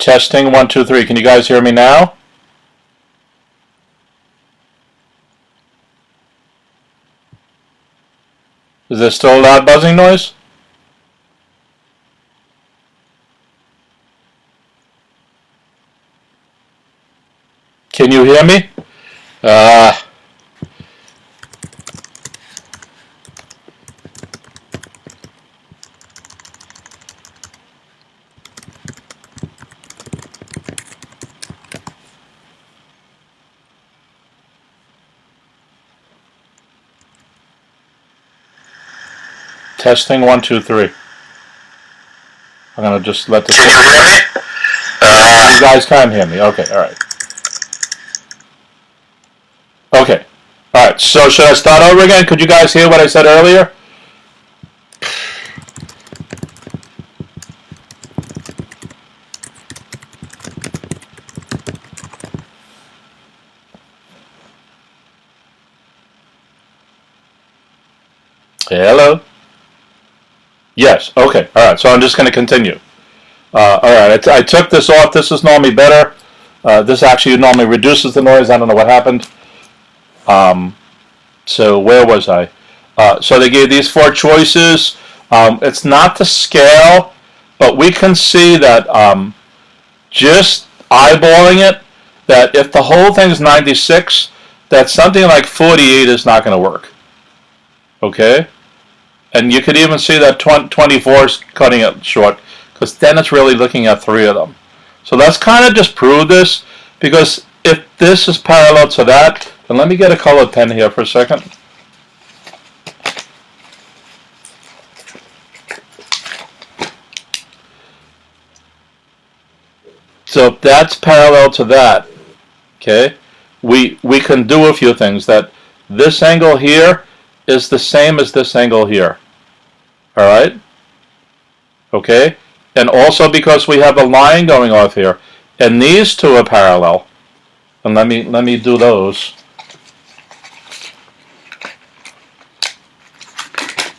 Testing 1, 2, 3. Can you guys hear me now? Is there still a loud buzzing noise? Can you hear me? Testing 1, 2, 3. I'm gonna just let this. You guys can't hear me. Okay, all right. Okay, all right. So should I start over again? Could you guys hear what I said earlier? Hello. Yes. Okay. All right. So I'm just going to continue. All right. I took this off. This is normally better. This actually normally reduces the noise. I don't know what happened. So where was I? So they gave these 4 choices. It's not the scale, but we can see that just eyeballing it, that if the whole thing is 96, that something like 48 is not going to work. Okay? And you could even see that 24 is cutting it short, because then it's really looking at 3 of them. So let's kind of just prove this, because if this is parallel to that, then let me get a colored pen here for a second. So if that's parallel to that, okay, we can do a few things. That this angle here is the same as this angle here. All right? Okay? And also because we have a line going off here, and these 2 are parallel. And let me do those.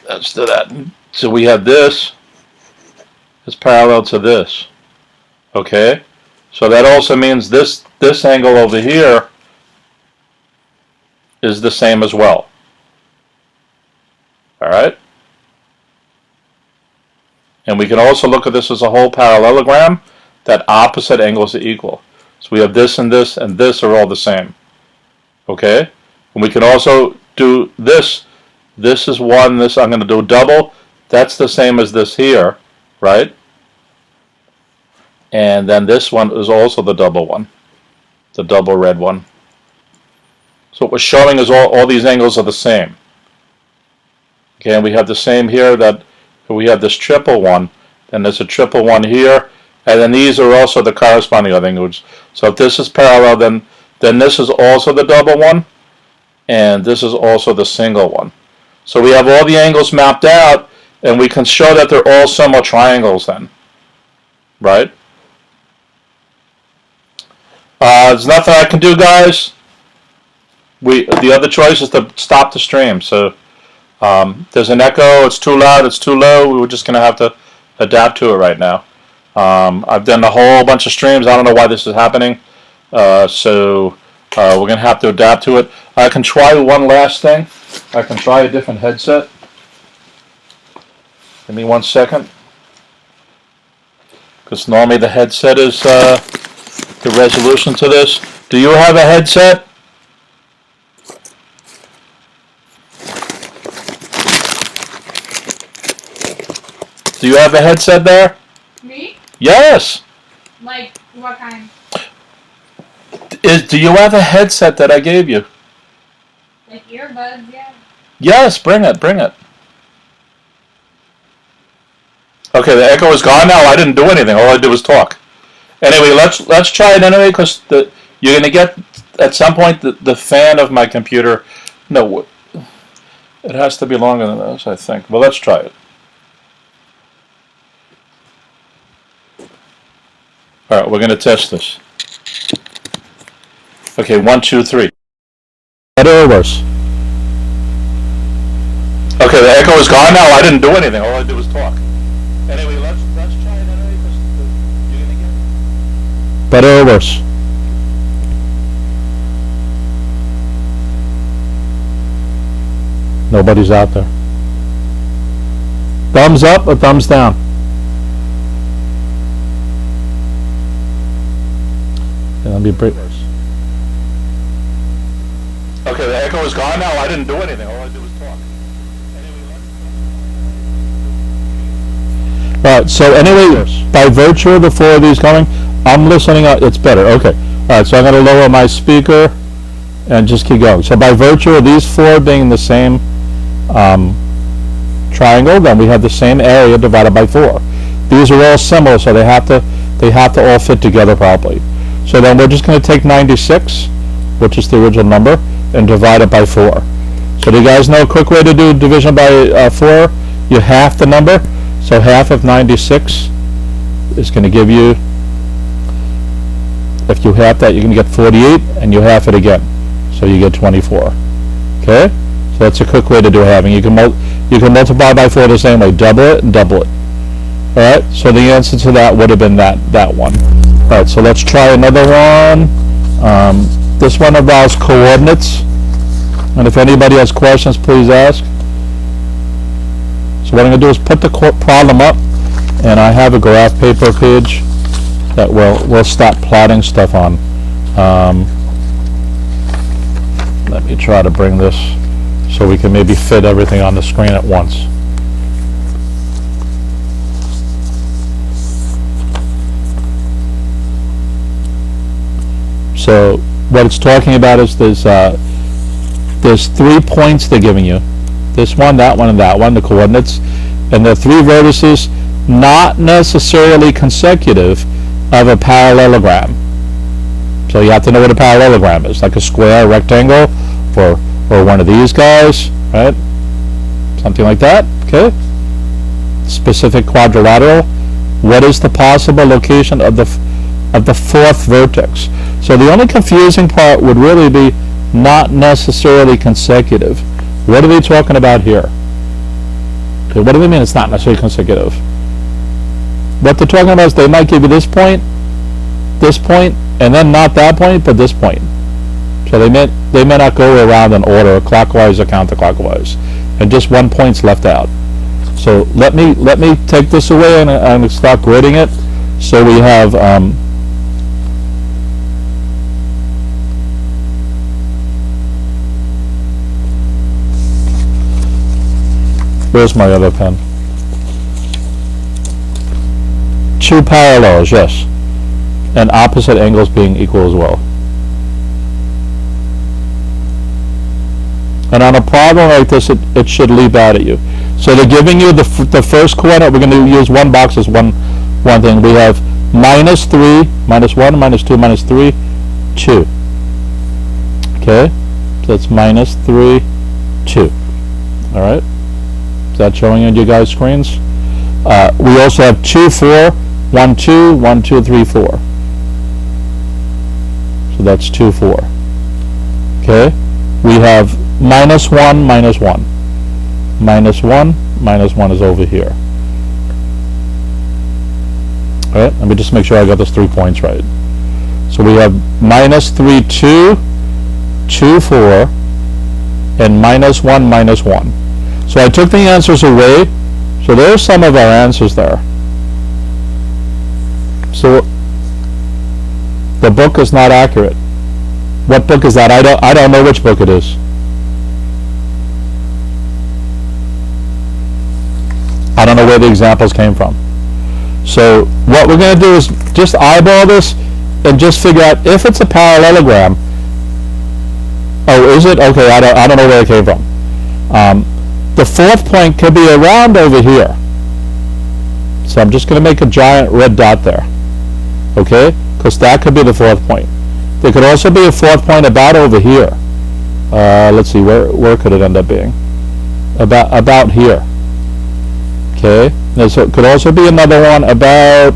Let's do that. So we have this is parallel to this. Okay? So that also means this angle over here is the same as well. All right? And we can also look at this as a whole parallelogram, that opposite angles are equal. So we have this and this are all the same. Okay? And we can also do this. This is 1, this I'm going to do double. That's the same as this here, right? And then this one is also the double one, the double red one. So what we're showing is all these angles are the same. Okay, and we have the same here, that we have this triple one, and there's a triple one here, and then these are also the corresponding other angles. So if this is parallel, then this is also the double one, and this is also the single one. So we have all the angles mapped out, and we can show that they're all similar triangles then, right? There's nothing I can do, guys. The other choice is to stop the stream. So there's an echo. It's too loud. It's too low. We're just going to have to adapt to it right now. I've done a whole bunch of streams. I don't know why this is happening. So we're going to have to adapt to it. I can try one last thing. I can try a different headset. Give me 1 second. Because normally the headset is the resolution to this. Do you have a headset? Do you have a headset there? Me? Yes. Like, what kind? Do you have a headset that I gave you? Like earbuds, yeah. Yes, bring it, bring it. Okay, the echo is gone now. I didn't do anything. All I did was talk. Anyway, let's try it anyway, because you're going to get, at some point, the fan of my computer. No, it has to be longer than this, I think. Well, let's try it. All right, we're going to test this. Okay, 1, 2, 3. Better or worse? Okay, the echo is gone now. I didn't do anything. All I did was talk. Anyway, let's try it anyway, because you're going to get... Better or worse? Nobody's out there. Thumbs up or thumbs down? Let me break. Okay, the echo is gone now. I didn't do anything. All I did was talk. Alright, so anyway, by virtue of the 4 of these coming, I'm listening, it's better, okay. Alright, so I'm going to lower my speaker and just keep going. So by virtue of these 4 being the same triangle, then we have the same area divided by 4. These are all similar, so they have to all fit together properly. So then we're just going to take 96, which is the original number, and divide it by 4. So do you guys know a quick way to do division by 4? You half the number. So half of 96 is going to give you, if you half that, you're going to get 48, and you half it again. So you get 24. Okay? So that's a quick way to do halving. You can multiply by 4 the same way. Double it and double it. Alright? So the answer to that would have been that one. Alright, so let's try another one. This one involves coordinates. And if anybody has questions, please ask. So what I'm going to do is put the problem up, and I have a graph paper page that we'll start plotting stuff on. Let me try to bring this so we can maybe fit everything on the screen at once. So what it's talking about is there's 3 points they're giving you. This one, that one, and that one, the coordinates. And the 3 vertices not necessarily consecutive of a parallelogram. So you have to know what a parallelogram is, like a square, rectangle, or one of these guys, right? Something like that, okay? Specific quadrilateral. What is the possible location of the 4th vertex? So the only confusing part would really be not necessarily consecutive. What are they talking about here? Okay, what do they mean it's not necessarily consecutive? What they're talking about is they might give you this point, and then not that point, but this point. So they may not go around in order, clockwise or counterclockwise, and just one point's left out. So let me take this away and start gridding it. So we have where's my other pen? 2 parallels, yes. And opposite angles being equal as well. And on a problem like this, it should leap out at you. So they're giving you the first coordinate. We're going to use one box as one thing. We have minus 3, minus 1, minus 2, minus 3, 2. Okay? So it's minus 3, 2. All right? Is that showing on your guys' screens? We also have 2, 4, 1, 2, 1, 2, 3, 4. So that's 2, 4. Okay? We have minus 1, minus 1. Minus 1, minus 1 is over here. Alright, let me just make sure I got those 3 points right. So we have minus 3, 2, 2, 4, and minus 1, minus 1. So I took the answers away, so there's some of our answers there. So the book is not accurate. What book is that? I don't know which book it is. I don't know where the examples came from. So what we're going to do is just eyeball this and just figure out if it's a parallelogram. Oh, is it? Okay, I don't know where it came from. The 4th point could be around over here. So I'm just going to make a giant red dot there. Okay? Because that could be the 4th point. There could also be a 4th point about over here. Let's see, where could it end up being? About here. Okay? Now, so it could also be another one about,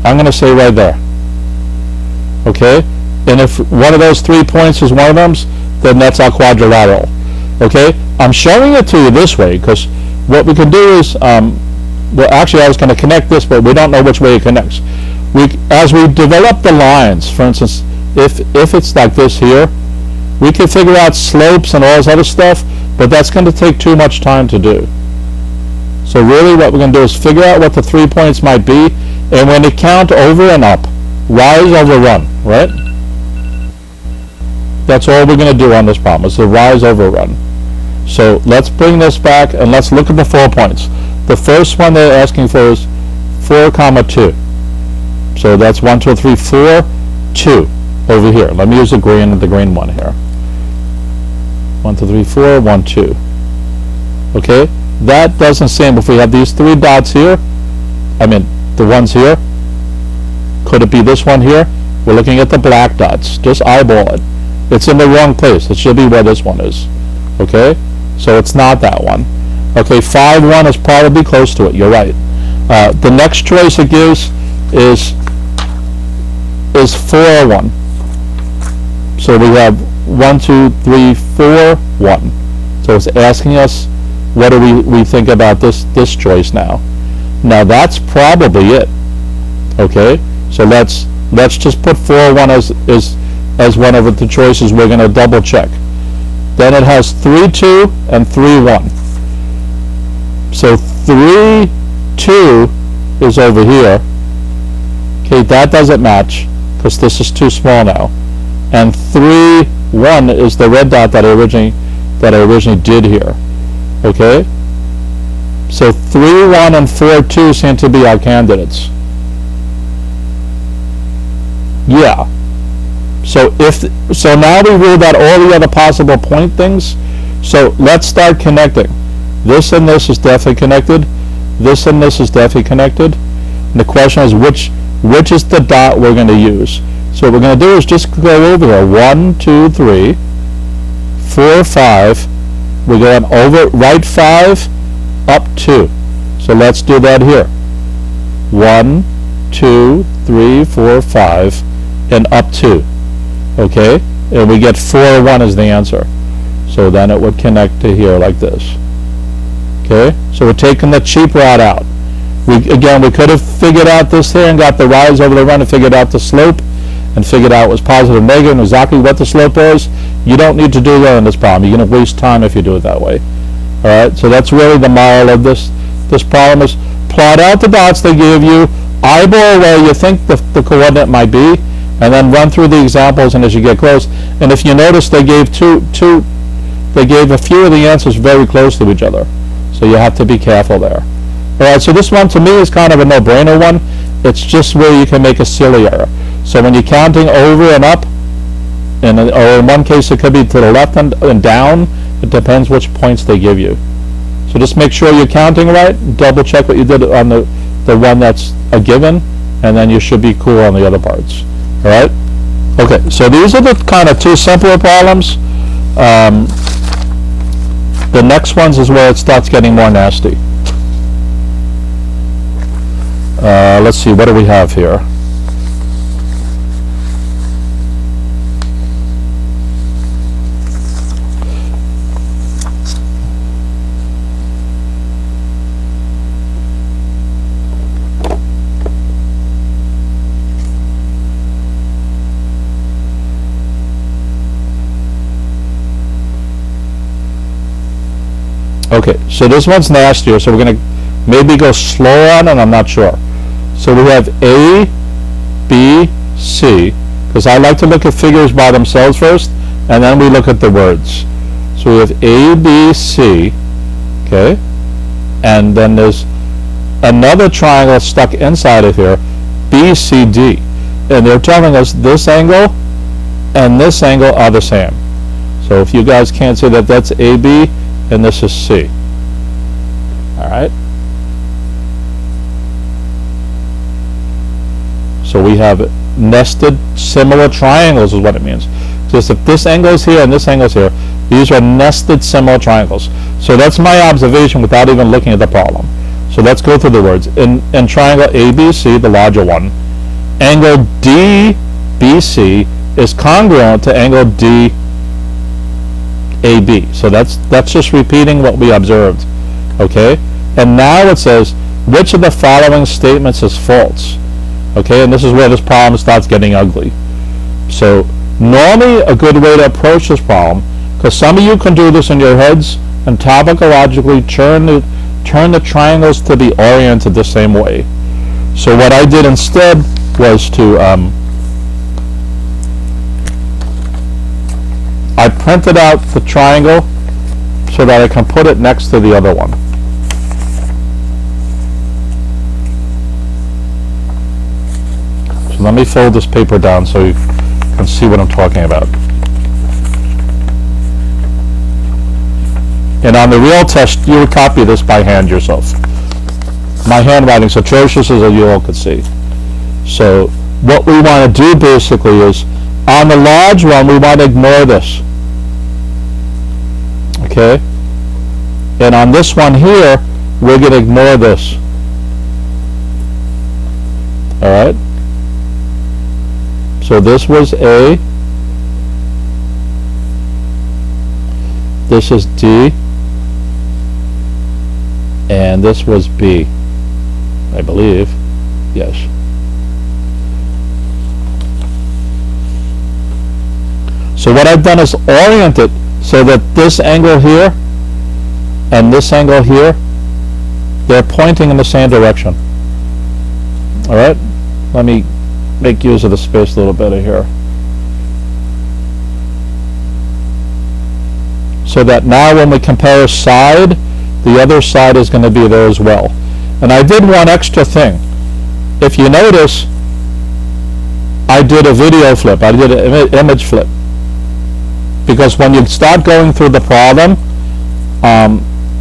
I'm going to say right there. Okay? And if one of those 3 points is one of them, then that's our quadrilateral. Okay? I'm showing it to you this way because what we can do is well, actually I was going to connect this, but we don't know which way it connects. As we develop the lines, for instance, if it's like this here, we can figure out slopes and all this other stuff, but that's going to take too much time to do. So really what we're going to do is figure out what the 3 points might be, and when you count over and up, rise over run, right? That's all we're going to do on this problem, is the rise over run. So let's bring this back and let's look at the 4 points. The first one they're asking for is 4, 2. So that's 1, 2, 3, 4, 2 over here. Let me use the green one here. 1, 2, 3, 4, 1, 2. Okay, that doesn't seem, if we have these 3 dots here, I mean the ones here, could it be this one here? We're looking at the black dots. Just eyeball it. It's in the wrong place. It should be where this one is. Okay, so it's not that one. Okay, 5, 1 is probably close to it. You're right. The next choice it gives is 4, 1. So we have 1, 2, 3, 4, 1. So it's asking us, what do we think about this choice now? Now that's probably it. Okay, so let's just put 4, 1 as one of the choices. We're going to double check. Then it has 3, 2 and 3, 1. So 3, 2 is over here. Okay, that doesn't match because this is too small now. And 3, 1 is the red dot that I originally did here. Okay? So 3, 1 and 4, 2 seem to be our candidates. Yeah. So now we ruled out all the other possible point things. So let's start connecting. This and this is definitely connected. This and this is definitely connected. And the question is which is the dot we're going to use. So what we're going to do is just go over here. 1, 2, 3, 4, 5. We're going over right 5, up 2. So let's do that here. 1, 2, 3, 4, 5, and up 2. Okay, and we get 4, 1 is the answer. So then it would connect to here like this. Okay, so we're taking the cheap route out. We could have figured out this here and got the rise over the run and figured out the slope and figured out it was positive, negative, and exactly what the slope was. You don't need to do that in this problem. You're going to waste time if you do it that way. All right, so that's really the moral of this problem is plot out the dots they give you, eyeball where you think the coordinate might be, and then run through the examples, and as you get close, and if you notice they gave they gave a few of the answers very close to each other. So you have to be careful there. Alright, so this one to me is kind of a no-brainer one. It's just where you can make a silly error. So when you're counting over and up, or in one case it could be to the left and down, it depends which points they give you. So just make sure you're counting right, double check what you did on the one that's a given, and then you should be cool on the other parts. Alright? Okay, so these are the kind of 2 simpler problems. The next ones is where it starts getting more nasty. Let's see, what do we have here? Okay, so this one's nastier, so we're going to maybe go slower on it, I'm not sure. So we have A, B, C, because I like to look at figures by themselves first, and then we look at the words. So we have A, B, C, okay, and then there's another triangle stuck inside of here, B, C, D, and they're telling us this angle and this angle are the same. So if you guys can't see that, that's AB, and this is C. All right. So we have nested similar triangles is what it means. Just if this angle is here and this angle is here, these are nested similar triangles. So that's my observation without even looking at the problem. So let's go through the words. In triangle ABC, the larger one, angle DBC is congruent to angle DAB. So that's just repeating what we observed. Okay? And now it says which of the following statements is false? Okay, and this is where this problem starts getting ugly. So normally a good way to approach this problem, because some of you can do this in your heads and topologically turn the triangles to be oriented the same way. So what I did instead was to I printed out the triangle so that I can put it next to the other one. So let me fold this paper down so you can see what I'm talking about. And on the real test, you would copy this by hand yourself. My handwriting's atrocious, as you all could see. So what we want to do basically is, on the large one, we want to ignore this. Okay? And on this one here, we're going to ignore this. Alright? So this was A. This is D. And this was B, I believe. Yes. So what I've done is orient it so that this angle here and this angle here, they're pointing in the same direction. Alright? Let me make use of the space a little better here. So that now when we compare a side, the other side is going to be there as well. And I did one extra thing. If you notice, I did a video flip. I did an image flip. Because when you start going through the problem,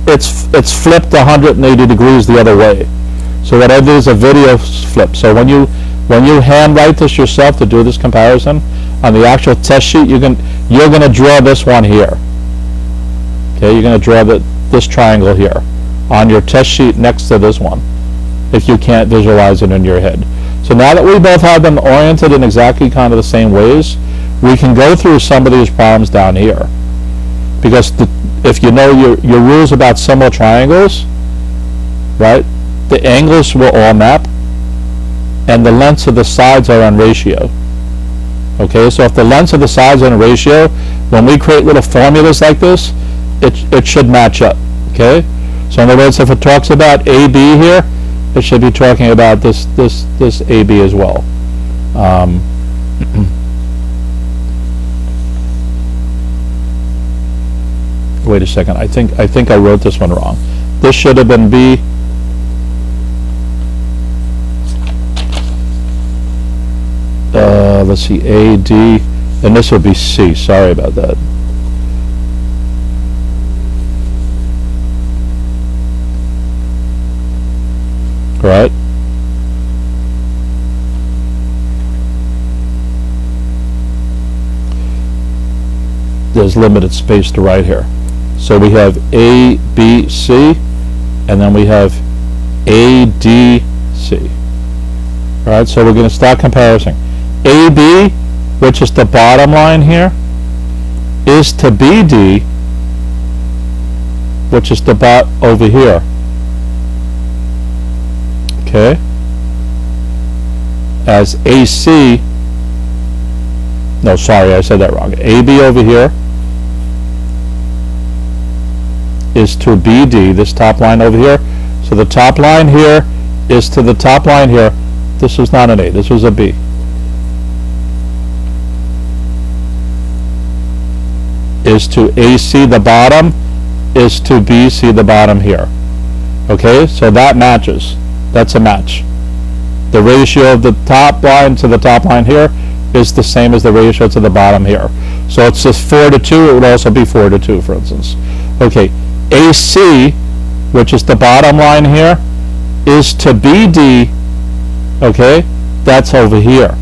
it's flipped 180 degrees the other way. So what I did is a video flip. So when you handwrite this yourself to do this comparison, on the actual test sheet, you're going to draw this one here. Okay, you're going to draw this triangle here on your test sheet next to this one, if you can't visualize it in your head. So now that we both have them oriented in exactly kind of the same ways, we can go through some of these problems down here. Because if you know your rules about similar triangles, right, the angles will all map, and the lengths of the sides are on ratio. Okay, so if the lengths of the sides are on ratio, when we create little formulas like this, it should match up. Okay, so in other words, if it talks about AB here, it should be talking about this AB as well. Wait a second. I think I wrote this one wrong. This should have been B. Let's see, A, D, and this would be C. Sorry about that. Right? There's limited space to write here. So we have A, B, C, and then we have A, D, C. All right, so we're going to start comparing. AB, which is the bottom line here, is to BD, which is the over here. Okay? As AC, no, sorry, I said that wrong. AB over here is to BD, this top line over here. So the top line here is to the top line here. This was not an A, this was a B. Is to AC the bottom, is to BC the bottom here. Okay, so that matches. That's a match. The ratio of the top line to the top line here is the same as the ratio to the bottom here. So it's just 4 to 2, it would also be 4 to 2, for instance. Okay, AC, which is the bottom line here, is to BD, okay, that's over here.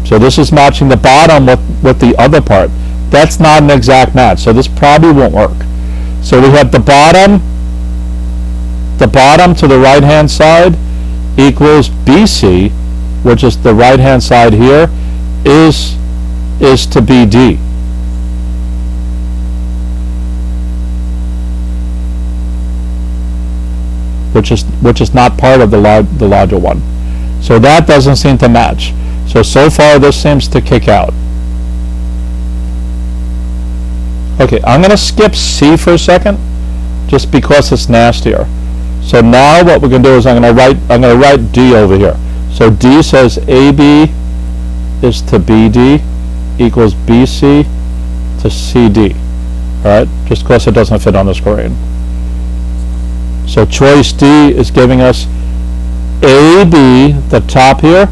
So this is matching the bottom with the other part. That's not an exact match, so this probably won't work. So we have the bottom to the right hand side equals BC, which is the right hand side here, is to BD. which is not part of the larger one. So that doesn't seem to match. So far this seems to kick out. Okay, I'm going to skip C for a second, just because it's nastier. So now what we're going to do is I'm going to write D over here. So D says AB is to BD equals BC to CD. All right, just because it doesn't fit on the screen. So choice D is giving us AB, the top here,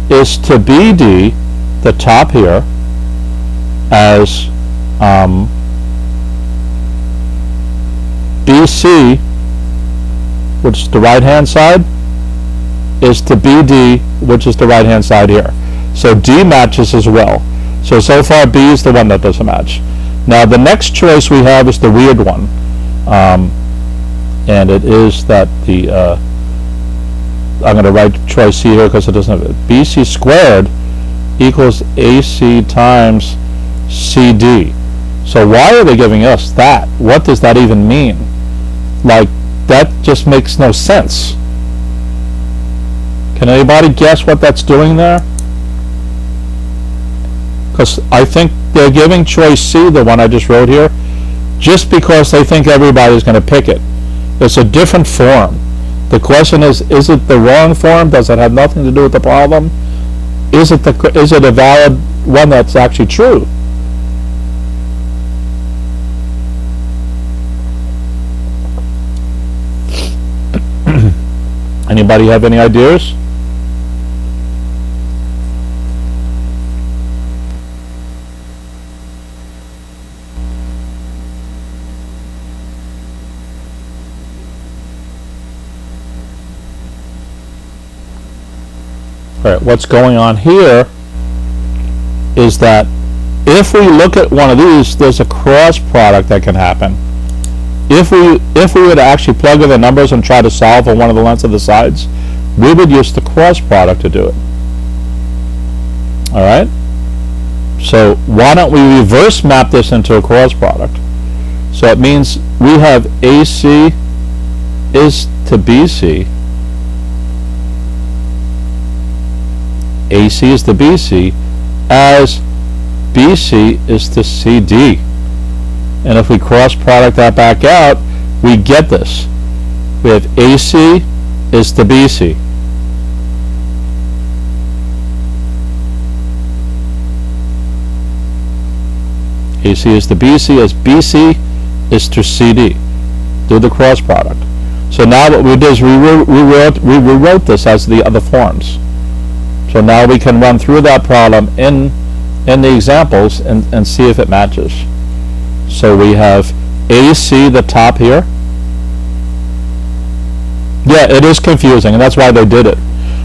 is to BD, the top here, as BC, which is the right hand side, is to BD, which is the right hand side here. So D matches as well. So far B is the one that doesn't match. Now the next choice we have is the weird one, and it is that the I'm going to write choice C here because it doesn't have it. BC squared equals AC times CD. So why are they giving us that? What does that even mean? Like, that just makes no sense. Can anybody guess what that's doing there? Because I think they're giving choice C, the one I just wrote here, just because they think everybody's going to pick it. It's a different form. The question is it the wrong form? Does it have nothing to do with the problem? Is it a valid one that's actually true? Anybody have any ideas? All right, what's going on here is that if we look at one of these, there's a cross product that can happen. If we were to actually plug in the numbers and try to solve for one of the lengths of the sides, we would use the cross product to do it. All right? So why don't we reverse map this into a cross product? So it means we have AC is to BC. AC is to BC as BC is to CD. And if we cross product that back out, we get this. We have AC is to BC. AC is to BC as BC is to CD. Do the cross product. So now what we did is we rewrote this as the other forms. So now we can run through that problem in the examples and see if it matches. So we have AC, the top here. Yeah, it is confusing, and that's why they did it.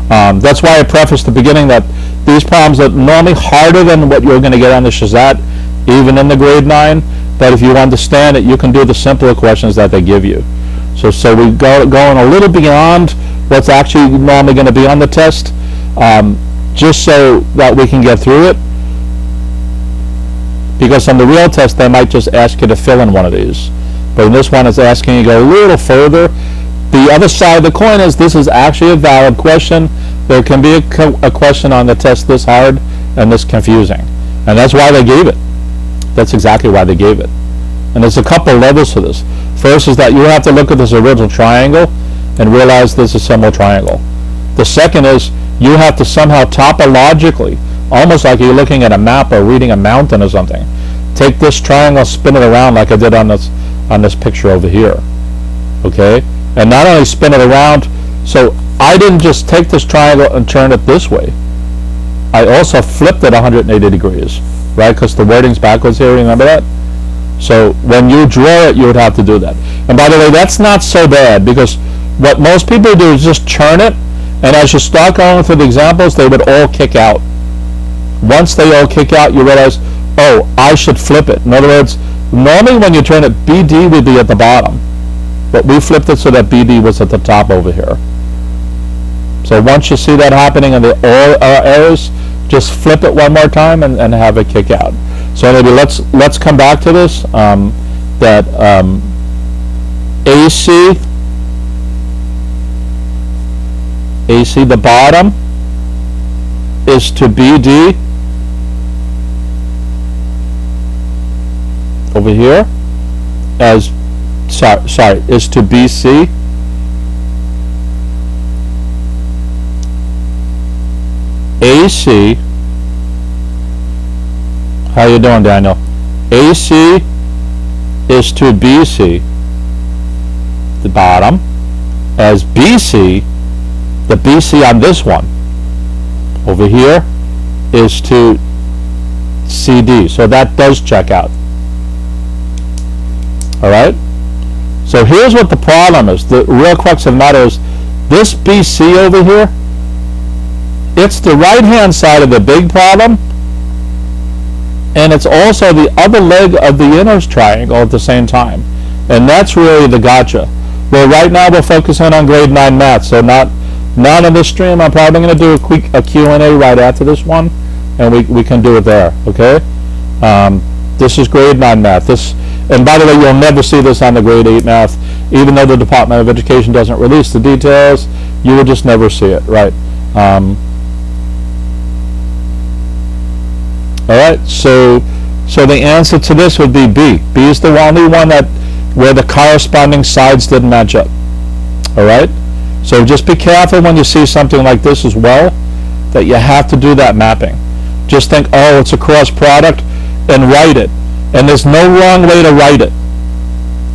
That's why I prefaced the beginning that these problems are normally harder than what you're going to get on the SHSAT, even in the grade 9, but if you understand it, you can do the simpler questions that they give you. So we going a little beyond what's actually normally going to be on the test, just so that we can get through it. Because on the real test, they might just ask you to fill in one of these. But in this one, it's asking you to go a little further. The other side of the coin is this is actually a valid question. There can be a question on the test this hard and this confusing. And that's why they gave it. That's exactly why they gave it. And there's a couple levels to this. First is that you have to look at this original triangle and realize this is a similar triangle. The second is you have to somehow topologically, almost like you're looking at a map or reading a mountain or something, take this triangle, spin it around like I did on this picture over here. Okay? And not only spin it around, so I didn't just take this triangle and turn it this way. I also flipped it 180 degrees, right? Because the wording's backwards here, remember that? So when you draw it, you would have to do that. And by the way, that's not so bad, because what most people do is just turn it, and as you start going through the examples, they would all kick out. Once they all kick out, you realize, oh, I should flip it. In other words, normally when you turn it, BD would be at the bottom. But we flipped it so that BD was at the top over here. So once you see that happening and the all errors, just flip it one more time and have it kick out. So maybe let's come back to this. That AC AC. The bottom is to BD over here as, sorry, is to BC. AC, how you doing, Daniel? AC is to BC, the bottom, as BC, the BC on this one over here is to CD. So that does check out. Alright? So here's what the problem is. The real crux of the matter is this BC over here, it's the right hand side of the big problem, and it's also the other leg of the inner triangle at the same time. And that's really the gotcha. Well, right now we're focusing on grade 9 math, so not on this stream. I'm probably going to do a Q&A right after this one, and we can do it there, okay? This is grade 9 math. And by the way, you'll never see this on the grade 8 math. Even though the Department of Education doesn't release the details, you will just never see it, right? Alright, so the answer to this would be B. B is the only one where the corresponding sides didn't match up. Alright? So just be careful when you see something like this as well, that you have to do that mapping. Just think, oh, it's a cross product, and write it. And there's no wrong way to write it.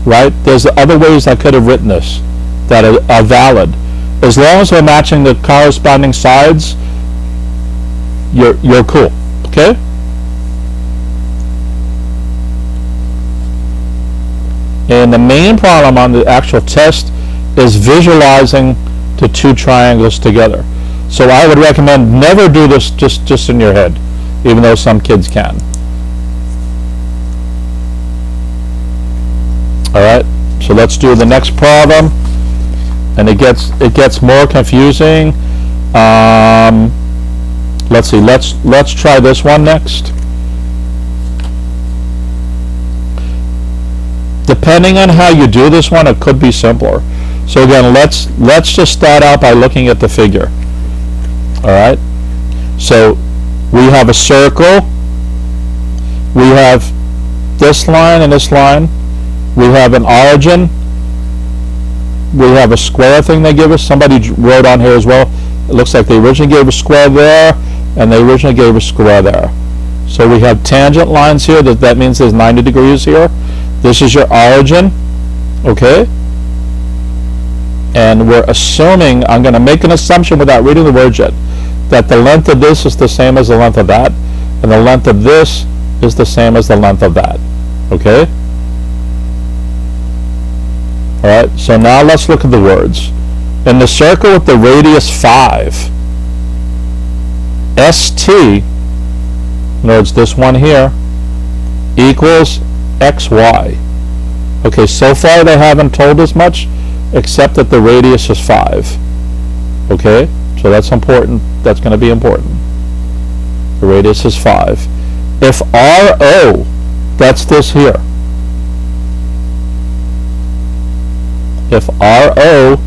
Right? There's other ways I could have written this that are valid. As long as we're matching the corresponding sides, you're cool. Okay? And the main problem on the actual test is visualizing the two triangles together. So I would recommend never do this just in your head, even though some kids can. Alright, so let's do the next problem. And it gets more confusing. Let's see, let's try this one next. Depending on how you do this one, it could be simpler. So again, let's just start out by looking at the figure. Alright? So we have a circle. We have this line and this line. We have an origin. We have a square thing they give us. Somebody wrote on here as well. It looks like they originally gave a square there, and they originally gave a square there. So we have tangent lines here. That means there's 90 degrees here. This is your origin, okay? And we're assuming, I'm going to make an assumption without reading the words yet, that the length of this is the same as the length of that, and the length of this is the same as the length of that, okay? Alright, so now let's look at the words. In the circle with the radius 5, ST, in other words, this one here, equals XY. Okay, so far they haven't told us much, except that the radius is 5. Okay, so that's important. That's going to be important. The radius is 5. If RO, that's this here. If RO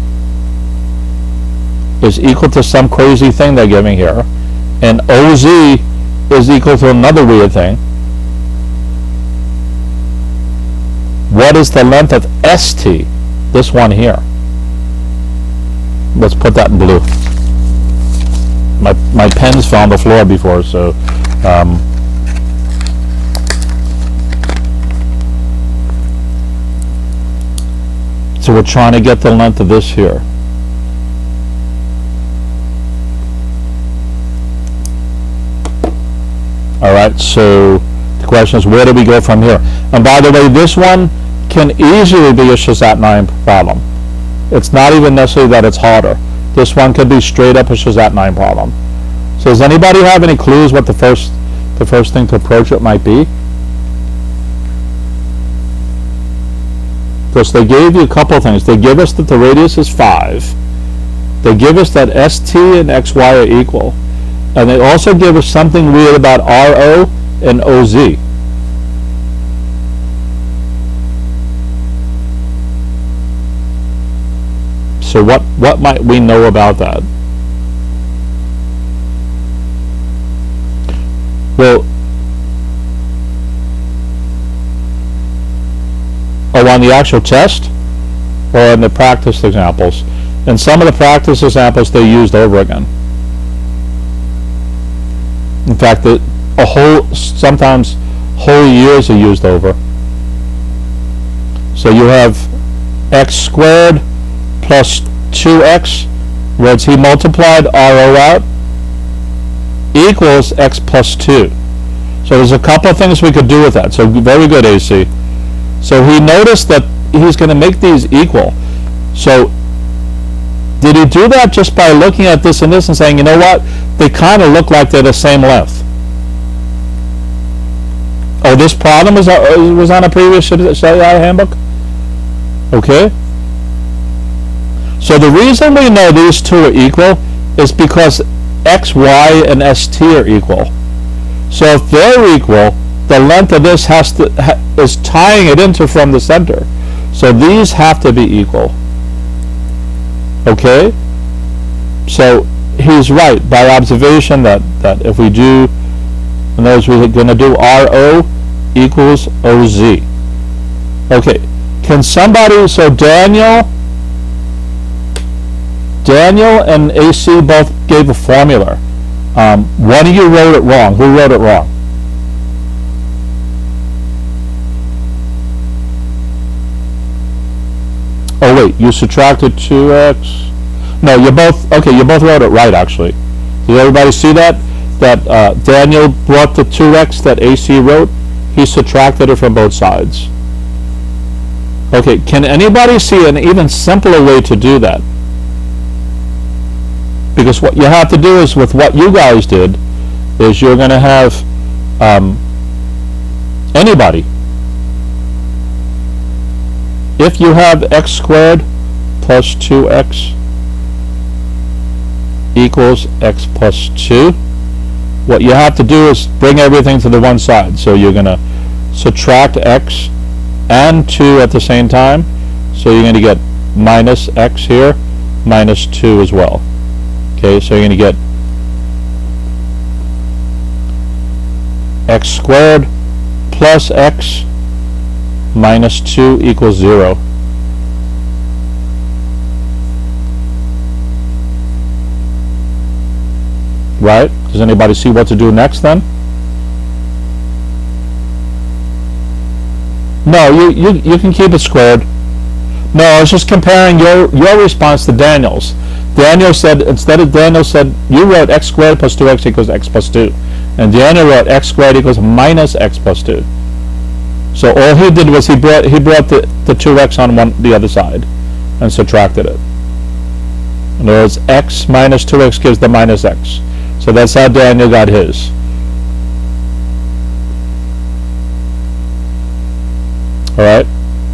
is equal to some crazy thing they're giving here, and OZ is equal to another weird thing, what is the length of ST? This one here. Let's put that in blue. My pens fell on the floor before, so so we're trying to get the length of this here. Alright, so the question is, where do we go from here? And by the way, this one can easily be a SHSAT 9 problem. It's not even necessarily that it's harder. This one could be straight up a SHSAT 9 problem. So does anybody have any clues what the first thing to approach it might be? Because they gave you a couple of things. They give us that the radius is 5. They give us that ST and XY are equal. And they also give us something weird about RO and OZ. So what might we know about that? Well, on the actual test or in the practice examples? And some of the practice examples they used over again. In fact, sometimes whole years are used over. So you have x squared plus 2x, whereas he multiplied RO out, equals x plus 2. So there's a couple of things we could do with that. So very good, AC. So he noticed that he's going to make these equal. So did he do that just by looking at this and this and saying, you know what, they kind of look like they're the same length? Oh, this problem was on a previous SHSAT handbook? Okay. So the reason we know these two are equal is because x, y, and st are equal. So if they're equal, the length of this is tying it into from the center. So these have to be equal. Okay? So he's right by observation that if we do, in other words, we're going to do RO equals OZ. Okay. Can somebody, so Daniel and AC both gave a formula. One of you wrote it wrong. Who wrote it wrong? Oh wait, you subtracted 2x. No, you both wrote it right actually. Did everybody see that? That Daniel brought the 2x that AC wrote. He subtracted it from both sides. Okay, can anybody see an even simpler way to do that? Because what you have to do is, with what you guys did, is you're going to have anybody. If you have x squared plus 2x equals x plus 2, what you have to do is bring everything to the one side. So you're going to subtract x and 2 at the same time. So you're going to get minus x here, minus 2 as well. Okay, so you're going to get x squared plus x minus 2 equals 0. Right? Does anybody see what to do next then? No, you can keep it squared. No, I was just comparing your response to Daniel's. Daniel said, you wrote x squared plus 2x equals x plus 2. And Daniel wrote x squared equals minus x plus 2. So all he did was he brought the 2x on the other side and subtracted it. In other words, x minus 2x gives the minus x. So that's how Daniel got his. Alright,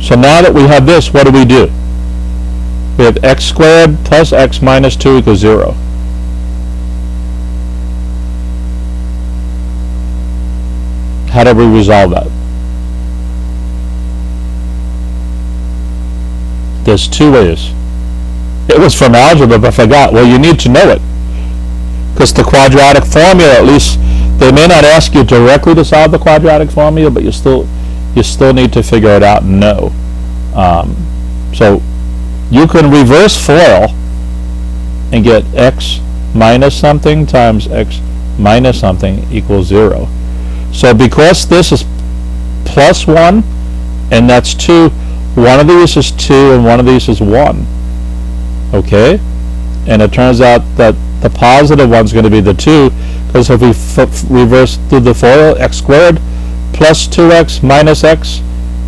so now that we have this, what do? We have x squared plus x minus 2 equals 0. How do we resolve that? There's two ways. It was from algebra, but I forgot. Well, you need to know it. Because the quadratic formula, at least, they may not ask you directly to solve the quadratic formula, but you still need to figure it out and know. So you can reverse FOIL and get x minus something times x minus something equals 0. So because this is plus 1 and that's 2, one of these is 2 and one of these is 1. Okay? And it turns out that the positive one's going to be the 2, because if we reverse through the FOIL, x squared plus 2x minus x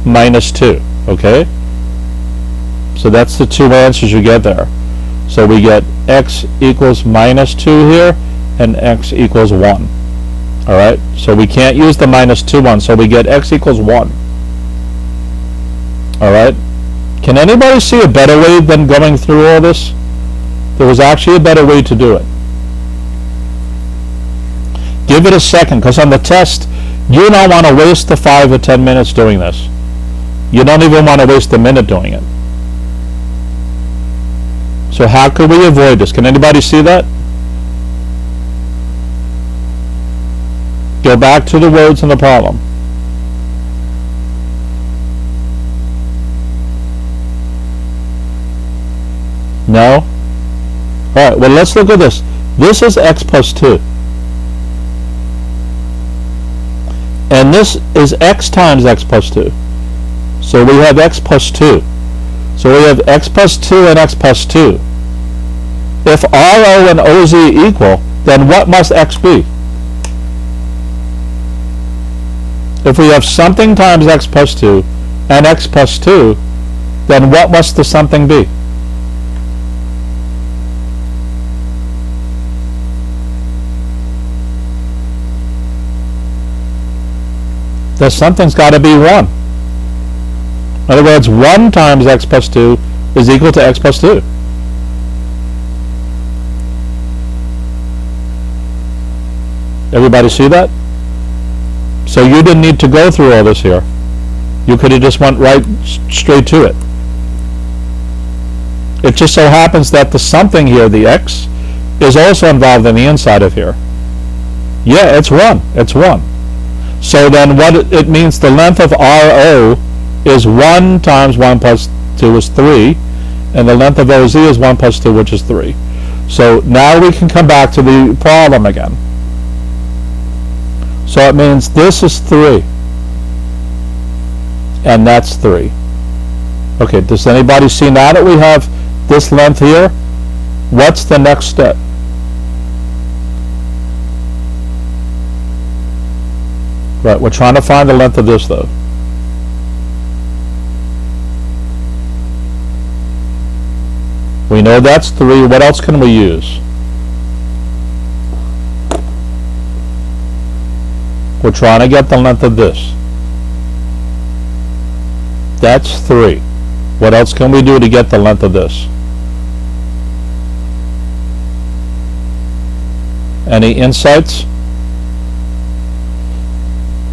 minus 2. Okay? So that's the two answers you get there. So we get x equals minus 2 here and x equals 1. Alright? So we can't use the minus 2 one, so we get x equals 1. Alright? Can anybody see a better way than going through all this? There was actually a better way to do it. Give it a second, because on the test, you don't want to waste the 5 or 10 minutes doing this. You don't even want to waste a minute doing it. So how could we avoid this? Can anybody see that? Go back to the words in the problem. No? Alright, well let's look at this. This is x plus 2. And this is x times x plus 2. So we have x plus 2. So we have x plus 2 and x plus 2. If RO and OZ equal, then what must x be? If we have something times x plus 2 and x plus 2, then what must the something be? The something's got to be 1. In other words, 1 times x plus 2 is equal to x plus 2. Everybody see that? So you didn't need to go through all this here. You could have just went right straight to it. It just so happens that the something here, the x, is also involved in the inside of here. Yeah, it's 1. It's 1. So then what it means, the length of RO is 1 times 1 plus 2 is 3, and the length of OZ is 1 plus 2, which is 3. So now we can come back to the problem again. So it means this is 3, and that's 3. Okay, does anybody see now that we have this length here? What's the next step? Right, we're trying to find the length of this though. We know that's 3. What else can we use? We're trying to get the length of this. That's 3. What else can we do to get the length of this? Any insights?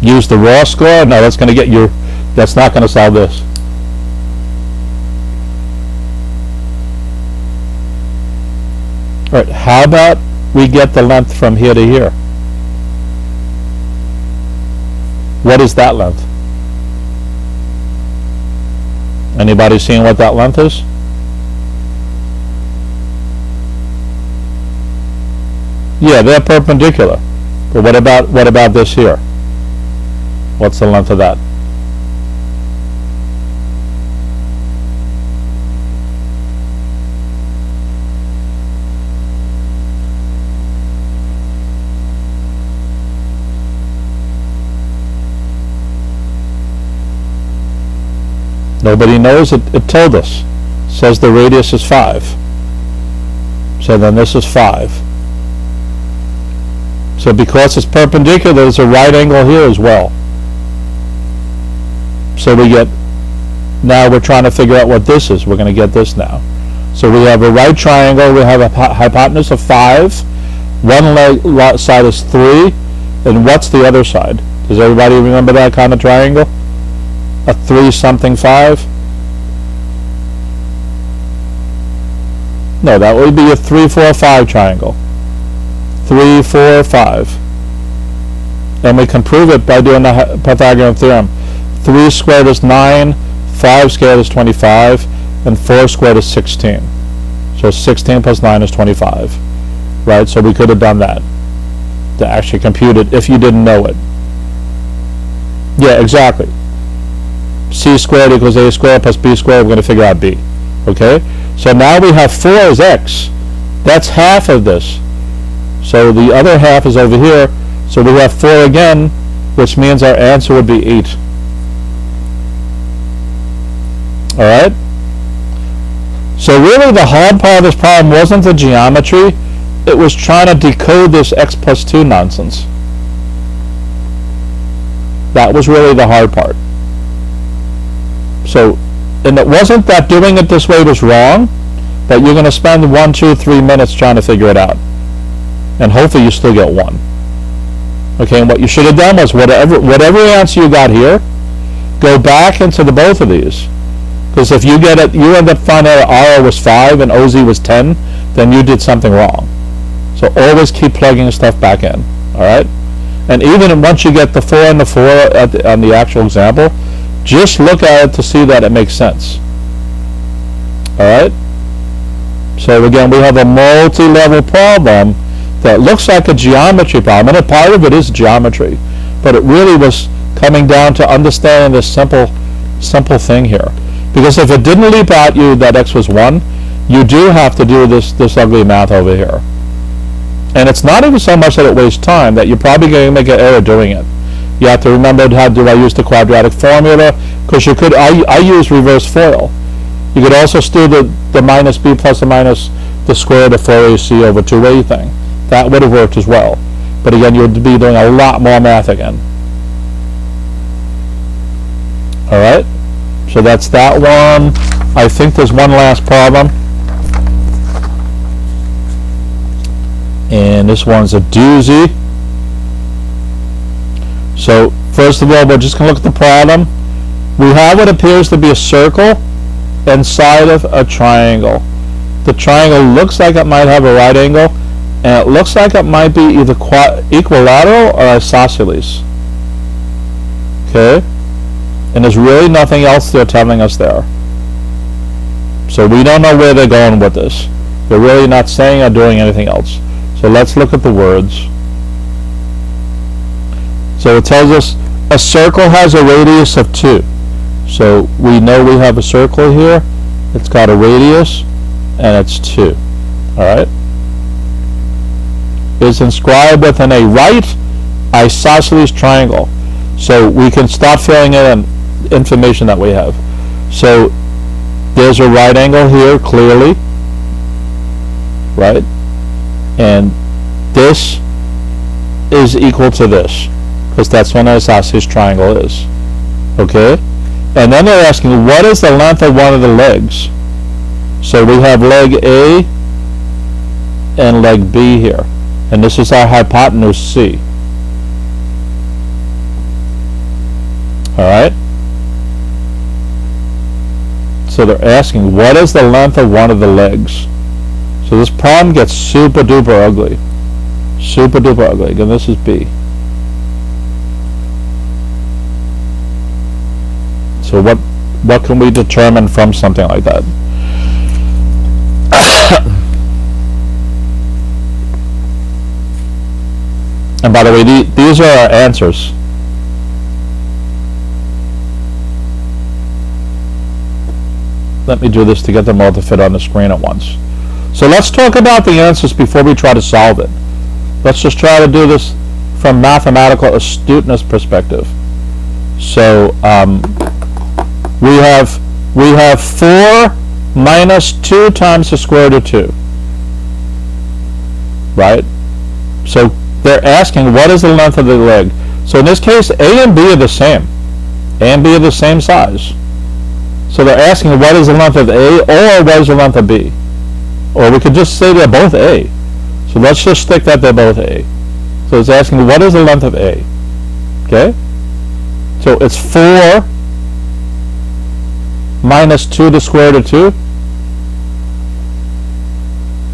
Use the raw score? No, that's going to get you, that's not going to solve this. Alright, how about we get the length from here to here? What is that length? Anybody seeing what that length is? Yeah, they're perpendicular. But what about this here? What's the length of that? Nobody knows. It told us. It says the radius is 5. So then this is 5. So because it's perpendicular, there's a right angle here as well. So we get, now we're trying to figure out what this is. We're going to get this now. So we have a right triangle. We have a hypotenuse of 5. One side is 3. And what's the other side? Does everybody remember that kind of triangle? A 3 something 5? No, that would be a 3, 4, 5 triangle. 3, 4, 5. And we can prove it by doing the Pythagorean Theorem. 3 squared is 9, 5 squared is 25, and 4 squared is 16. So 16 plus 9 is 25. Right? So we could have done that to actually compute it if you didn't know it. Yeah, exactly. C squared equals A squared plus B squared. We're going to figure out B. Okay? So now we have 4 is x. That's half of this. So the other half is over here. So we have 4 again, which means our answer would be 8. Alright? So really the hard part of this problem wasn't the geometry. It was trying to decode this x plus 2 nonsense. That was really the hard part. So, and it wasn't that doing it this way was wrong, but you're going to spend 1, 2, 3 minutes trying to figure it out. And hopefully you still get 1. Okay, and what you should have done was whatever answer you got here, go back into the both of these. Because if you get it, you end up finding out RO was 5 and OZ was 10, then you did something wrong. So always keep plugging stuff back in. Alright? And even once you get the 4 and the 4 on the actual example, just look at it to see that it makes sense. Alright? So again, we have a multi-level problem that looks like a geometry problem, and a part of it is geometry, but it really was coming down to understanding this simple thing here. Because if it didn't leap at you that x was 1, you do have to do this ugly math over here. And it's not even so much that it wastes time, that you're probably going to make an error doing it. You have to remember, how do I use the quadratic formula? Because you could, I use reverse FOIL. You could also do the minus b plus or minus the square root of 4ac over 2a thing. That would have worked as well. But again, you would be doing a lot more math again. Alright? So that's that one. I think there's one last problem. And this one's a doozy. So first of all, we're just going to look at the problem. We have what appears to be a circle inside of a triangle. The triangle looks like it might have a right angle, and it looks like it might be either equilateral or isosceles. Okay? And there's really nothing else they're telling us there. So we don't know where they're going with this. They're really not saying or doing anything else. So let's look at the words. So it tells us a circle has a radius of 2. So we know we have a circle here. It's got a radius, and it's 2. Alright? Is inscribed within a right isosceles triangle. So we can start filling in information that we have. So there's a right angle here, clearly. Right? And this is equal to this, because that's what an isosceles triangle is. Okay? And then they're asking, what is the length of one of the legs? So we have leg A and leg B here. And this is our hypotenuse C. Alright? So they're asking, what is the length of one of the legs? So this problem gets super duper ugly. Super duper ugly. Again, this is B. So what can we determine from something like that? And by the way, these are our answers. Let me do this to get them all to fit on the screen at once. So let's talk about the answers before we try to solve it. Let's just try to do this from mathematical astuteness perspective. So we have 4 minus 2 times the square root of 2. Right? So they're asking, what is the length of the leg? So in this case, A and B are the same. A and B are the same size. So they're asking, what is the length of A, or what is the length of B? Or we could just say they're both A. So let's just stick that they're both A. So it's asking, what is the length of A? Okay? So it's 4 minus 2 to the square root of 2.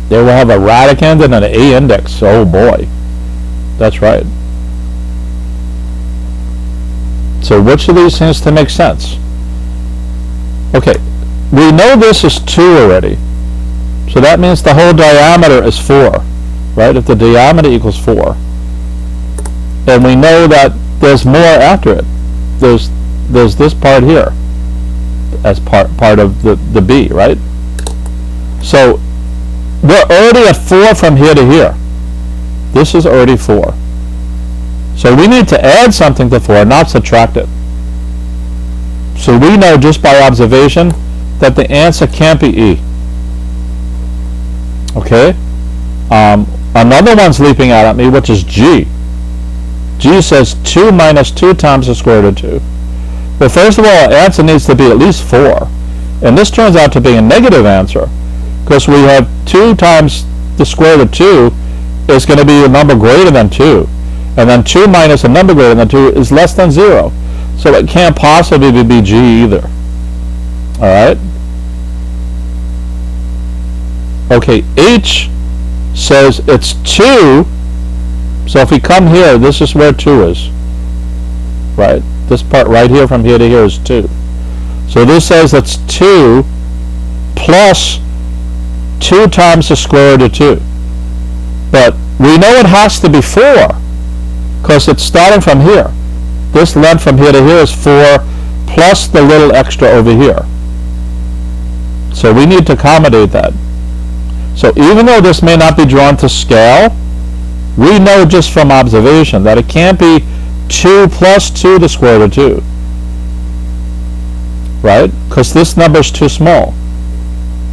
They will have a radicand and an A index. Oh boy. That's right. So which of these seems to make sense? Okay, we know this is 2 already. So that means the whole diameter is 4, right? If the diameter equals 4. And we know that there's more after it. There's this part here as part of the B, right? So we're already at 4 from here to here. This is already 4. So we need to add something to 4, not subtract it. So we know just by observation that the answer can't be E. Okay? Another one's leaping out at me, which is G. G says 2 minus 2 times the square root of 2. Well, first of all, our answer needs to be at least 4. And this turns out to be a negative answer, because we have 2 times the square root of 2 is going to be a number greater than 2. And then 2 minus a number greater than 2 is less than 0. So it can't possibly be G either. Alright? Okay, H says it's 2 So if we come here, this is where 2 is. Right? This part right here from here to here is 2. So this says that's 2 plus 2 times the square root of 2. But we know it has to be 4 because it's starting from here. This length from here to here is 4 plus the little extra over here. So we need to accommodate that. So even though this may not be drawn to scale, we know just from observation that it can't be 2 plus 2 the square root of 2. Right? Because this number is too small.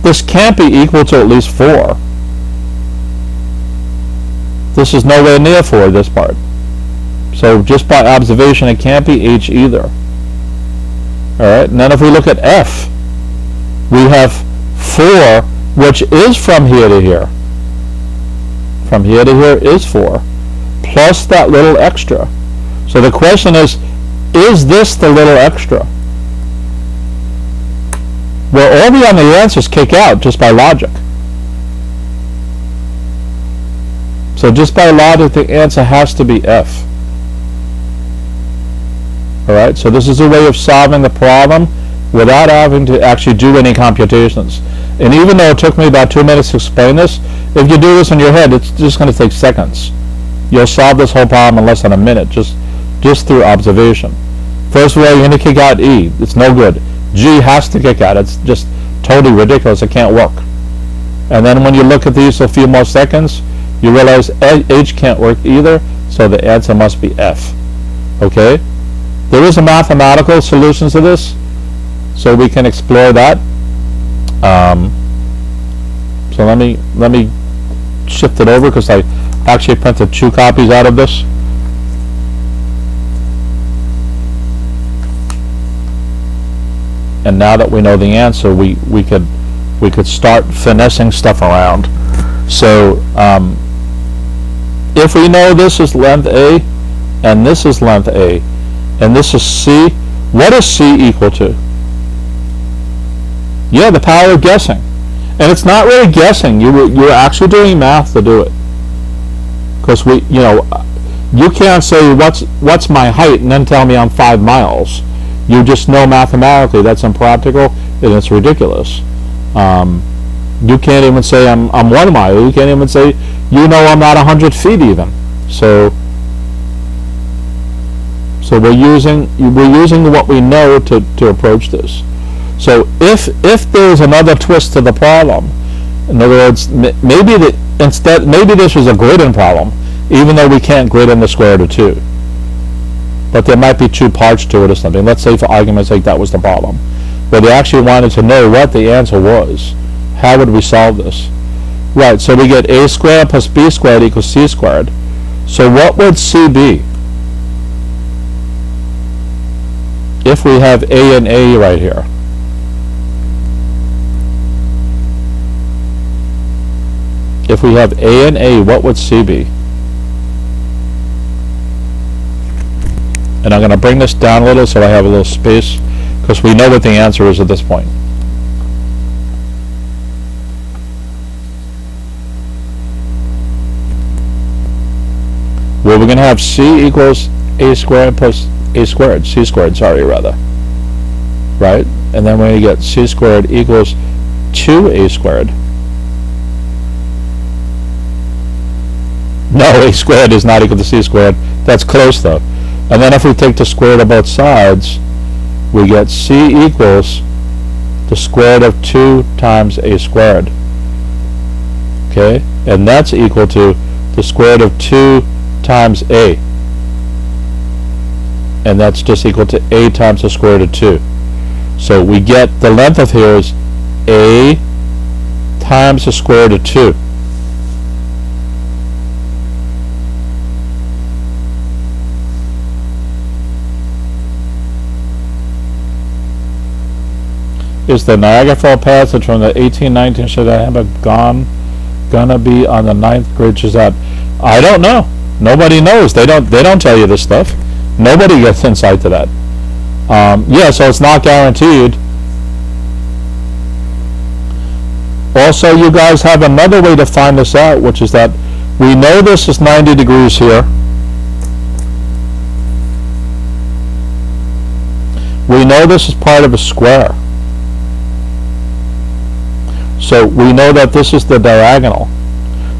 This can't be equal to at least 4. This is nowhere near 4, this part. So just by observation, it can't be h either. Alright, and then if we look at f, we have 4, which is from here to here. From here to here is 4, plus that little extra. So the question is this the little extra? Well, all the other answers kick out just by logic. So just by logic, the answer has to be f. Alright, so this is a way of solving the problem without having to actually do any computations. And even though it took me about 2 minutes to explain this, if you do this in your head, it's just going to take seconds. You'll solve this whole problem in less than a minute, just through observation. First of all, you're going to kick out E. It's no good. G has to kick out. It's just totally ridiculous. It can't work. And then when you look at these a few more seconds, you realize H can't work either, so the answer must be F. Okay? There is a mathematical solution to this, so we can explore that. So let me shift it over because I actually printed 2 copies out of this. And now that we know the answer, we could start finessing stuff around. So if we know this is length A and this is length A and this is C, what is C equal to? Yeah, the power of guessing. And it's not really guessing. You're actually doing math to do it. Because you can't say what's my height and then tell me I'm 5 miles. You just know mathematically that's impractical and it's ridiculous. You can't even say I'm 1 mile. You can't even say I'm not 100 feet even. So we're using what we know to approach this. So if there's another twist to the problem, in other words, maybe this was a gridding problem, even though we can't grid in the square root of 2. But there might be 2 parts to it or something. Let's say for argument's sake that was the problem. But they actually wanted to know what the answer was. How would we solve this? Right, so we get a squared plus b squared equals c squared. So what would c be? If we have a and a right here. If we have a and a, what would c be? And I'm going to bring this down a little so I have a little space, because we know what the answer is at this point. Well, we're going to have c equals a squared plus a squared, c squared, sorry, rather. Right? And then we're going to get c squared equals 2a squared. No, a squared is not equal to c squared. That's close, though. And then if we take the square root of both sides, we get c equals the square root of 2 times a squared. Okay? And that's equal to the square root of 2 times a. And that's just equal to a times the square root of 2. So we get the length of here is a times the square root of 2. Is the Niagara Falls passage from the 1819 should I have gonna be on the 9th grade SHSAT? I don't know. Nobody knows. They don't tell you this stuff. Nobody gets insight to that. Yeah, so it's not guaranteed. Also, you guys have another way to find this out, which is that we know this is 90 degrees here. We know this is part of a square. So we know that this is the diagonal.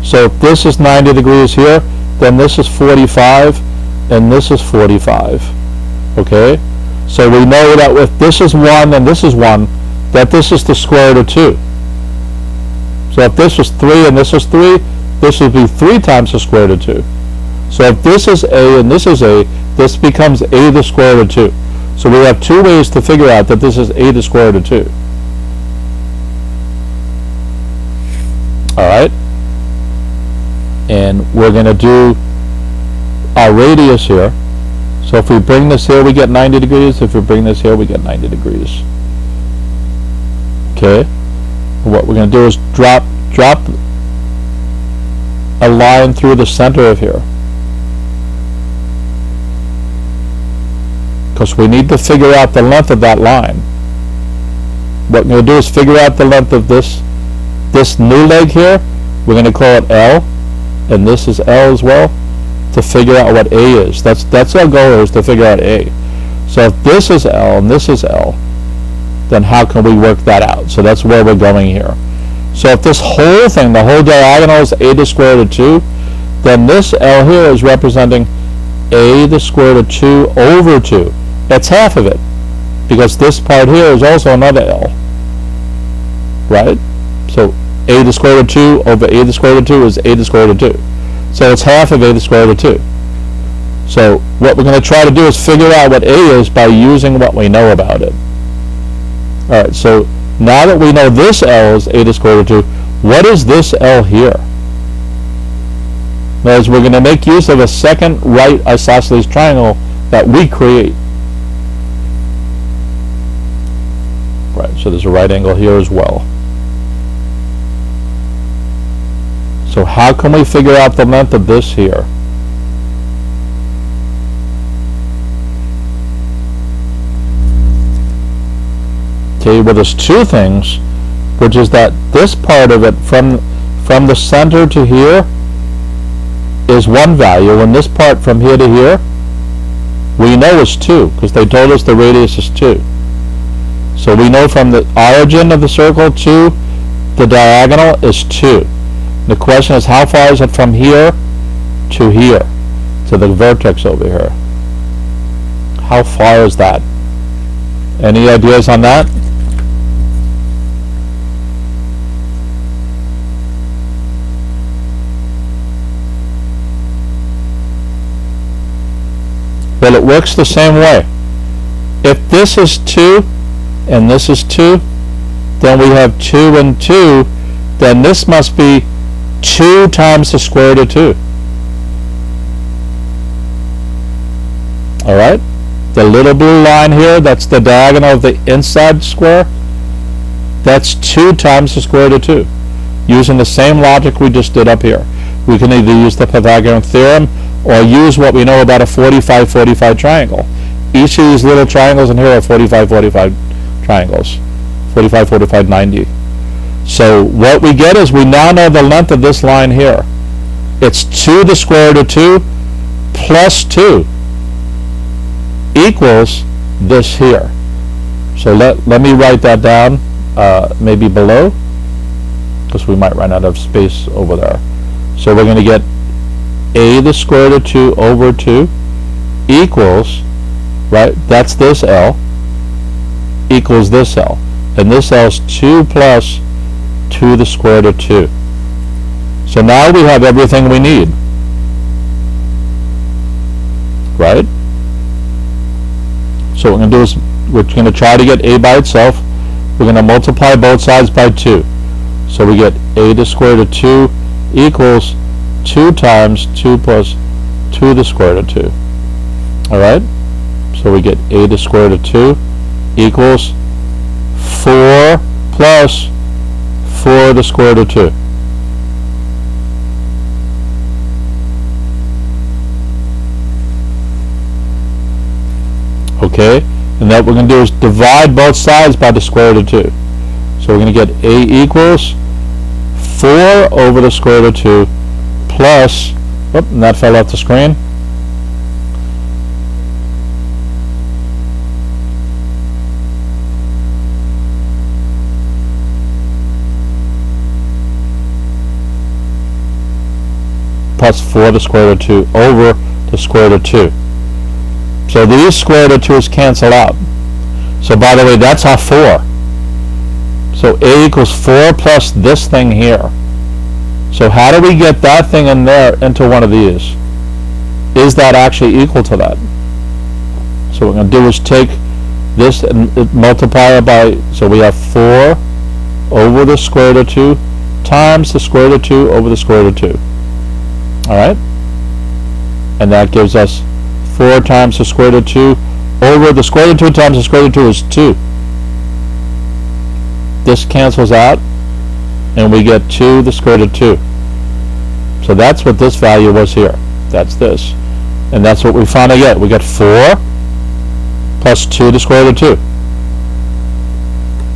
So if this is 90 degrees here, then this is 45, and this is 45. Okay? So we know that if this is 1 and this is 1, that this is the square root of 2. So if this was 3 and this is 3, this would be 3 times the square root of 2. So if this is a and this is a, this becomes a to the square root of 2. So we have 2 ways to figure out that this is a to the square root of 2. Alright? And we're going to do our radius here. So if we bring this here, we get 90 degrees. If we bring this here, we get 90 degrees. Okay? What we're going to do is drop a line through the center of here. Because we need to figure out the length of that line. What we're going to do is figure out the length of this new leg here. We're going to call it L, and this is L as well, to figure out what A is. That's our goal, is to figure out A. So if this is L and this is L, then how can we work that out? So that's where we're going here. So if this whole thing, the whole diagonal, is a to the square root of 2, then this L here is representing a to the square root of 2 over 2. That's half of it, because this part here is also another L. Right? So a to the square root of 2 over a to the square root of 2 is a to the square root of 2. So it's half of a to the square root of 2. So what we're going to try to do is figure out what a is by using what we know about it. Alright, so now that we know this L is a to the square root of 2, what is this L here? As we're going to make use of a second right isosceles triangle that we create. Right, so there's a right angle here as well. So how can we figure out the length of this here? Okay, well, there's 2 things, which is that this part of it from the center to here is 1 value, and this part from here to here we know is 2, because they told us the radius is 2. So we know from the origin of the circle to the diagonal is 2. The question is, how far is it from here to here, to the vertex over here? How far is that? Any ideas on that? Well, it works the same way. If this is 2 and this is 2, then we have 2 and 2, then this must be 2 times the square root of 2. Alright? The little blue line here, that's the diagonal of the inside square. That's 2 times the square root of 2. Using the same logic we just did up here. We can either use the Pythagorean Theorem or use what we know about a 45-45 triangle. Each of these little triangles in here are 45-45 triangles. 45-45, 90. So what we get is we now know the length of this line here. It's 2 to the square root of 2 plus 2 equals this here. So let me write that down maybe below, because we might run out of space over there. So we're going to get a to the square root of 2 over 2 equals, right, that's this L, equals this L. And this L is 2 plus 2 to the square root of 2. So now we have everything we need. Right? So what we're going to do is we're going to try to get a by itself. We're going to multiply both sides by 2. So we get a to the square root of 2 equals 2 times 2 plus 2 to the square root of 2. Alright? So we get a to the square root of 2 equals 4 plus 4 to the square root of 2. Okay? And that we're going to do is divide both sides by the square root of 2. So we're going to get a equals 4 over the square root of 2 plus, and that fell off the screen. Plus 4 to the square root of 2 over the square root of 2. So these square root of 2's cancel out. So by the way, that's our 4. So A equals 4 plus this thing here. So how do we get that thing in there into one of these? Is that actually equal to that? So what we're going to do is take this and multiply it by, so we have 4 over the square root of 2 times the square root of 2 over the square root of 2. Alright? And that gives us 4 times the square root of 2 over the square root of 2 times the square root of 2 is 2. This cancels out, and we get 2 the square root of 2. So that's what this value was here. That's this. And that's what we finally get. We get 4 plus 2 the square root of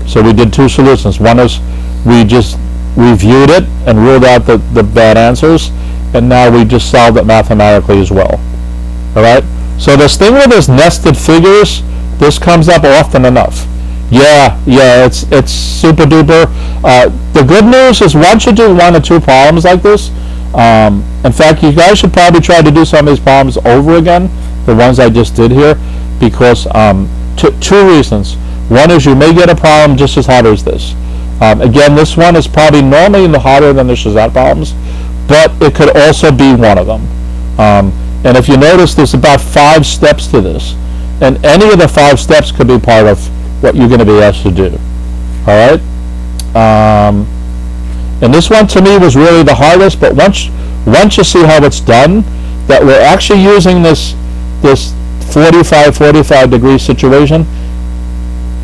2. So we did 2 solutions. One is we just reviewed it and ruled out the bad answers, and now we just solved it mathematically as well. Alright? So this thing with these nested figures, this comes up often enough. Yeah, it's super duper. The good news is once you do 1 or 2 problems like this, in fact, you guys should probably try to do some of these problems over again, the ones I just did here, because 2 reasons. One is you may get a problem just as hard as this. Again, this one is probably normally harder than the SHSAT problems, but it could also be one of them. And if you notice, there's about 5 steps to this, and any of the 5 steps could be part of what you're going to be asked to do. Alright? And this one to me was really the hardest, but once you see how it's done, that we're actually using this 45 degree situation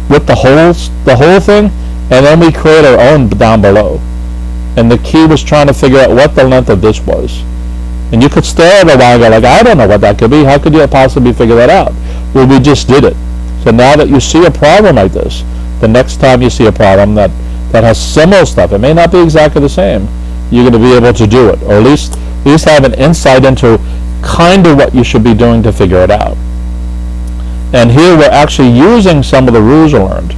with the whole thing, and then we create our own down below. And the key was trying to figure out what the length of this was. And you could stare at it a while and go like, I don't know what that could be. How could you possibly figure that out? Well, we just did it. So now that you see a problem like this, the next time you see a problem that has similar stuff, it may not be exactly the same, you're going to be able to do it, or at least have an insight into kind of what you should be doing to figure it out. And here we're actually using some of the rules we learned.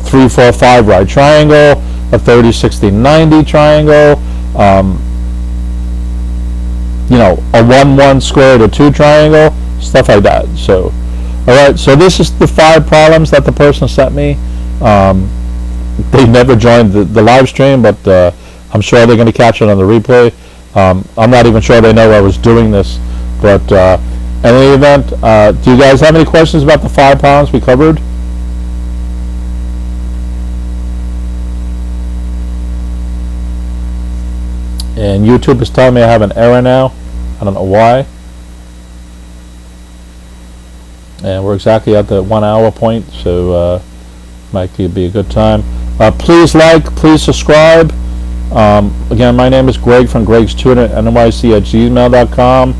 3, 4, 5 right triangle, a 30, 60, 90 triangle, a 1, 1 square root of 2 triangle, stuff like that. So, alright, so this is the 5 problems that the person sent me. They never joined the live stream, but I'm sure they're going to catch it on the replay. I'm not even sure they know I was doing this, but in any event, do you guys have any questions about the 5 problems we covered? And YouTube is telling me I have an error now. I don't know why. And we're exactly at the 1 hour point, so might be a good time. Please like, please subscribe. Again, my name is Greg from GregsTutoringNYC at gmail.com.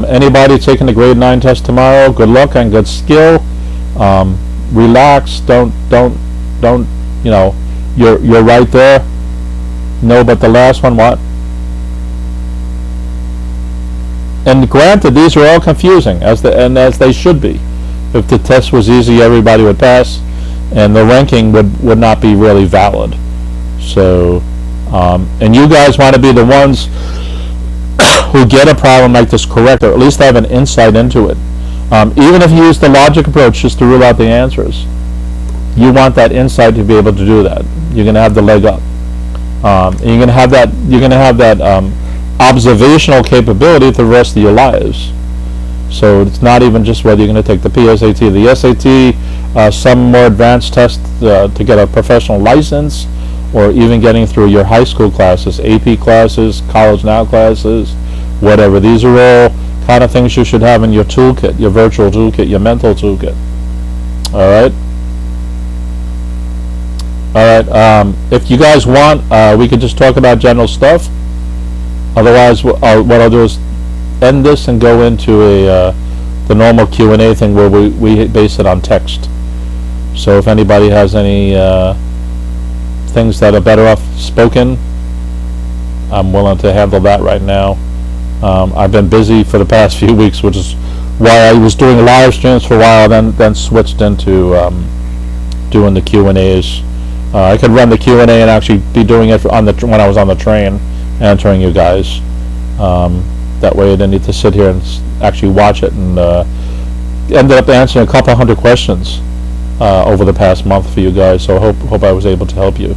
Anybody taking the grade 9 test tomorrow, good luck and good skill. Relax, don't, you're right there. No, but the last one, what? And granted, these are all confusing, as they should be. If the test was easy, everybody would pass, and the ranking would not be really valid. So, and you guys want to be the ones who get a problem like this correct, or at least have an insight into it. Even if you use the logic approach just to rule out the answers, you want that insight to be able to do that. You're going to have the leg up. And you're going to have that. Observational capability for the rest of your lives. So it's not even just whether you're going to take the PSAT, the SAT, some more advanced tests to get a professional license, or even getting through your high school classes, AP classes, college now classes, whatever. These are all kind of things you should have in your toolkit, your virtual toolkit, your mental toolkit. Alright? Alright, if you guys want, we could just talk about general stuff. Otherwise, what I'll do is end this and go into the normal Q&A thing where we base it on text. So if anybody has any things that are better off spoken, I'm willing to handle that right now. I've been busy for the past few weeks, which is why I was doing live streams for a while, then switched into doing the Q&As. I could run the Q&A and actually be doing it on the when I was on the train, answering you guys. That way I didn't need to sit here and actually watch it, and ended up answering a couple hundred questions over the past month for you guys, so I hope I was able to help you.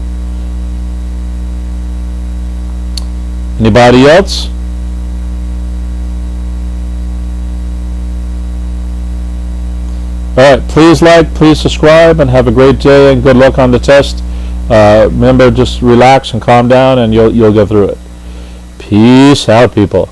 Anybody else? Alright, please like, please subscribe, and have a great day, and good luck on the test. Remember, just relax and calm down, and you'll get through it. Peace out, people.